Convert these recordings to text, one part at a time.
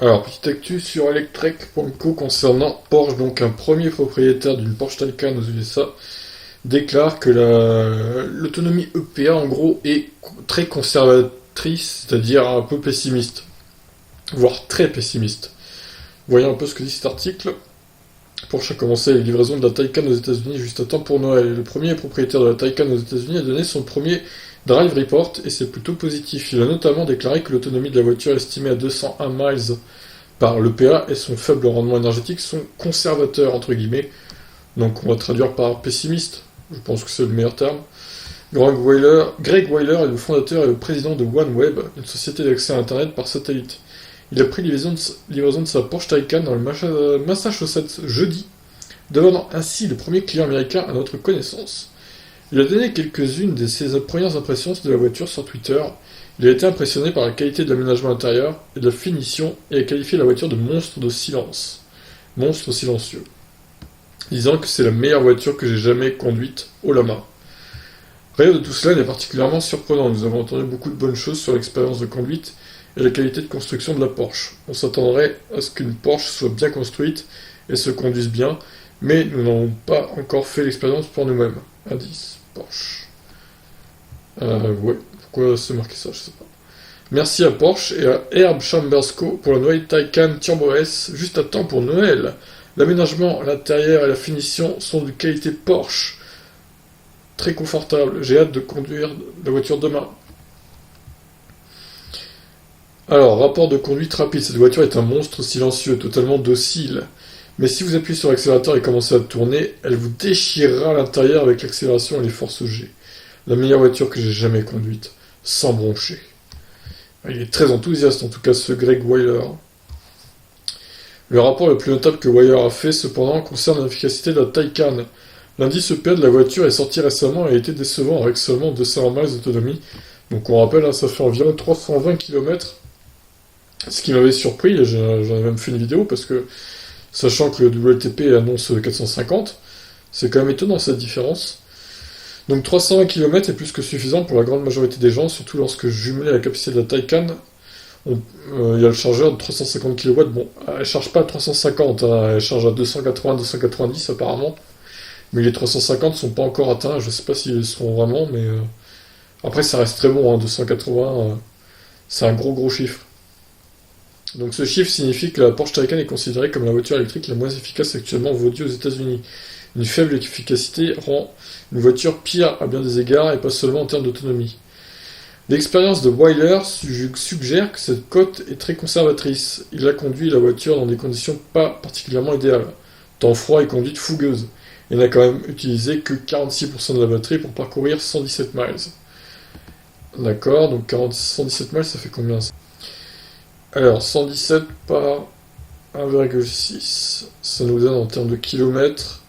Alors, petite actu sur Electrek.co concernant Porsche. Donc, un premier propriétaire d'une Porsche Taycan aux USA déclare que l'autonomie EPA, en gros, est très conservatrice, c'est-à-dire un peu pessimiste, voire très pessimiste. Voyons un peu ce que dit cet article. Porsche a commencé les livraisons de la Taycan aux États-Unis juste à temps pour Noël. Le premier propriétaire de la Taycan aux États-Unis a donné son premier Drive Report et c'est plutôt positif. Il a notamment déclaré que l'autonomie de la voiture estimée à 201 miles par l'EPA et son faible rendement énergétique sont conservateurs, entre guillemets. Donc on va traduire par pessimiste, je pense que c'est le meilleur terme. Greg Weiler est le fondateur et le président de OneWeb, une société d'accès à Internet par satellite. Il a pris livraison de sa Porsche Taycan dans le Massachusetts jeudi, devenant ainsi le premier client américain à notre connaissance. Il a donné quelques-unes de ses premières impressions de la voiture sur Twitter. Il a été impressionné par la qualité de l'aménagement intérieur et de la finition et a qualifié la voiture de monstre de silence. Monstre silencieux. Disant que c'est la meilleure voiture que j'ai jamais conduite haut la main. Rien de tout cela n'est particulièrement surprenant. Nous avons entendu beaucoup de bonnes choses sur l'expérience de conduite et la qualité de construction de la Porsche. On s'attendrait à ce qu'une Porsche soit bien construite et se conduise bien, mais nous n'avons pas encore fait l'expérience pour nous-mêmes. Indice, Porsche. Ouais, pourquoi c'est marqué ça, je sais pas. Merci à Porsche et à Herb Chambers Co pour la nouvelle Taycan Turbo S, juste à temps pour Noël. L'aménagement, l'intérieur et la finition sont de qualité Porsche. Très confortable, j'ai hâte de conduire la voiture demain. Alors, rapport de conduite rapide, cette voiture est un monstre silencieux, totalement docile. Mais si vous appuyez sur l'accélérateur et commencez à tourner, elle vous déchirera à l'intérieur avec l'accélération et les forces G. La meilleure voiture que j'ai jamais conduite, sans broncher. Il est très enthousiaste en tout cas ce Greg Weiler. Le rapport le plus notable que Weiler a fait cependant concerne l'efficacité de la Taycan. L'indice EPA de la voiture est sorti récemment et a été décevant avec seulement 200 miles d'autonomie. Donc on rappelle, ça fait environ 320 km. Ce qui m'avait surpris, j'en ai même fait une vidéo parce que, sachant que le WLTP annonce 450, c'est quand même étonnant cette différence. Donc 320 km est plus que suffisant pour la grande majorité des gens, surtout lorsque jumelé à la capacité de la Taycan, il y a le chargeur de 350 kW. Bon, elle charge pas à 350, hein, elle charge à 280-290 apparemment. Mais les 350 sont pas encore atteints, je sais pas s'ils le seront vraiment, mais après ça reste très bon, hein, 280, c'est un gros chiffre. Donc ce chiffre signifie que la Porsche Taycan est considérée comme la voiture électrique la moins efficace actuellement vendue aux États-Unis. Une faible efficacité rend une voiture pire à bien des égards et pas seulement en termes d'autonomie. L'expérience de Weiler suggère que cette cote est très conservatrice. Il a conduit la voiture dans des conditions pas particulièrement idéales, temps froid et conduite fougueuse, et n'a quand même utilisé que 46% de la batterie pour parcourir 117 miles. D'accord, donc 117 miles, ça fait combien ça? Alors, 117 par 1,6, ça nous donne en termes de kilomètres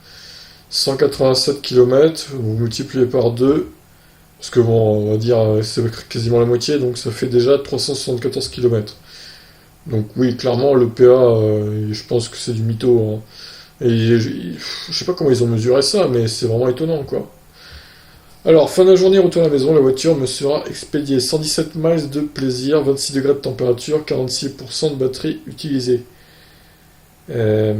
187 km, vous multipliez par 2, parce que bon, on va dire c'est quasiment la moitié, donc ça fait déjà 374 km. Donc oui, clairement, le PA, je pense que c'est du mytho, hein. Et je sais pas comment ils ont mesuré ça, mais c'est vraiment étonnant, quoi. Alors, fin de la journée, retour à la maison, la voiture me sera expédiée 117 miles de plaisir, 26 degrés de température, 46% de batterie utilisée. Alors,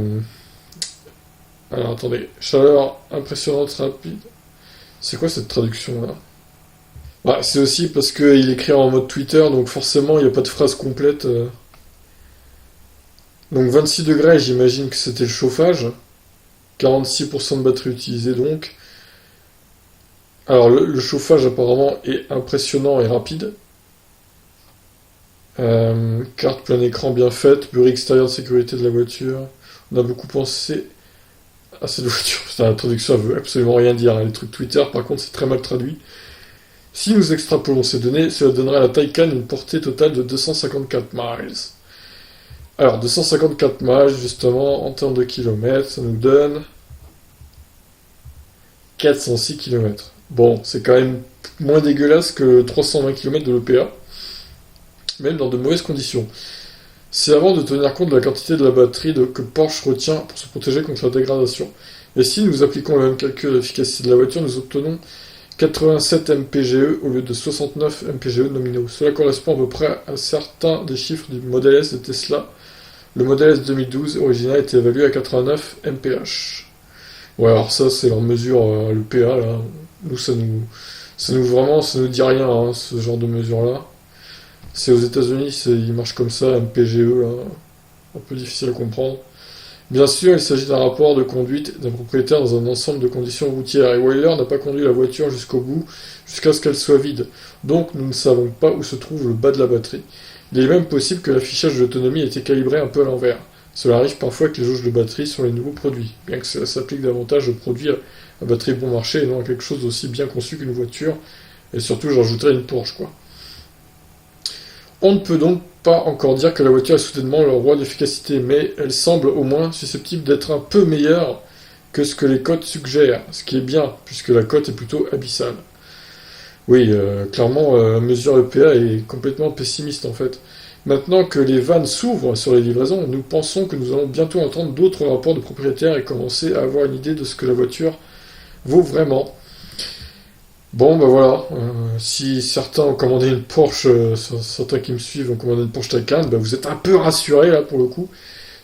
attendez, chaleur impressionnante, rapide. C'est quoi cette traduction-là? Bah, c'est aussi parce qu'il écrit en mode Twitter, donc forcément, il n'y a pas de phrase complète. Donc 26 degrés, j'imagine que c'était le chauffage. 46% de batterie utilisée, donc. Alors, le chauffage, apparemment, est impressionnant et rapide. Carte plein écran bien faite, bureau extérieur de sécurité de la voiture. On a beaucoup pensé à cette voiture. Putain, la traduction, elle veut absolument rien dire, hein. Les trucs Twitter, par contre, c'est très mal traduit. Si nous extrapolons ces données, cela donnerait à la Taycan une portée totale de 254 miles. Alors, 254 miles, justement, en termes de kilomètres, ça nous donne 406 km. Bon, c'est quand même moins dégueulasse que 320 km de l'EPA, même dans de mauvaises conditions. C'est avant de tenir compte de la quantité de la batterie que Porsche retient pour se protéger contre la dégradation. Et si nous appliquons le même calcul à l'efficacité de la voiture, nous obtenons 87 mpge au lieu de 69 mpge nominaux. Cela correspond à peu près à certains des chiffres du modèle S de Tesla, Le modèle S 2012 original était évalué à 89 mph. Ouais, alors ça, c'est leur mesure, le PA, là. Nous, ça nous dit rien, hein, ce genre de mesure-là. C'est aux États-Unis, il marche comme ça, MPGE, là. Un peu difficile à comprendre. Bien sûr, il s'agit d'un rapport de conduite d'un propriétaire dans un ensemble de conditions routières, et Weiler n'a pas conduit la voiture jusqu'au bout, jusqu'à ce qu'elle soit vide. Donc, nous ne savons pas où se trouve le bas de la batterie. Il est même possible que l'affichage d'autonomie ait été calibré un peu à l'envers. Cela arrive parfois avec les jauges de batterie sur les nouveaux produits, bien que cela s'applique davantage aux produits à batterie bon marché et non à quelque chose d'aussi bien conçu qu'une voiture, et surtout j'ajouterais une Porsche, quoi. On ne peut donc pas encore dire que la voiture est soudainement le roi de l'efficacité, mais elle semble au moins susceptible d'être un peu meilleure que ce que les cotes suggèrent, ce qui est bien, puisque la cote est plutôt abyssale. Oui, clairement, la mesure EPA est complètement pessimiste en fait. Maintenant que les vannes s'ouvrent sur les livraisons, nous pensons que nous allons bientôt entendre d'autres rapports de propriétaires et commencer à avoir une idée de ce que la voiture vaut vraiment. Bon, ben voilà, si certains ont commandé une Porsche, certains qui me suivent ont commandé une Porsche Taycan, ben vous êtes un peu rassurés là pour le coup.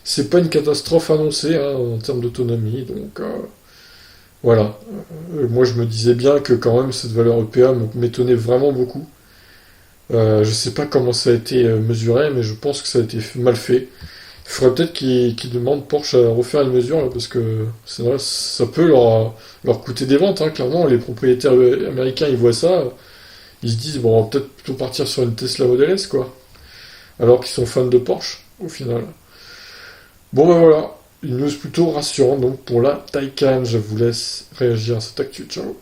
C'est pas une catastrophe annoncée hein, en termes d'autonomie, donc voilà. Moi je me disais bien que quand même cette valeur EPA m'étonnait vraiment beaucoup. Je sais pas comment ça a été mesuré, mais je pense que ça a été mal fait. Il faudrait peut-être qu'ils demandent Porsche à refaire une mesure, là, parce que c'est vrai, ça peut leur coûter des ventes, hein, clairement. Les propriétaires américains, ils voient ça, ils se disent, bon, on va peut-être plutôt partir sur une Tesla Model S, quoi. Alors qu'ils sont fans de Porsche, au final. Bon, ben voilà, une news plutôt rassurante, donc, pour la Taycan. Je vous laisse réagir à cette actu. Ciao.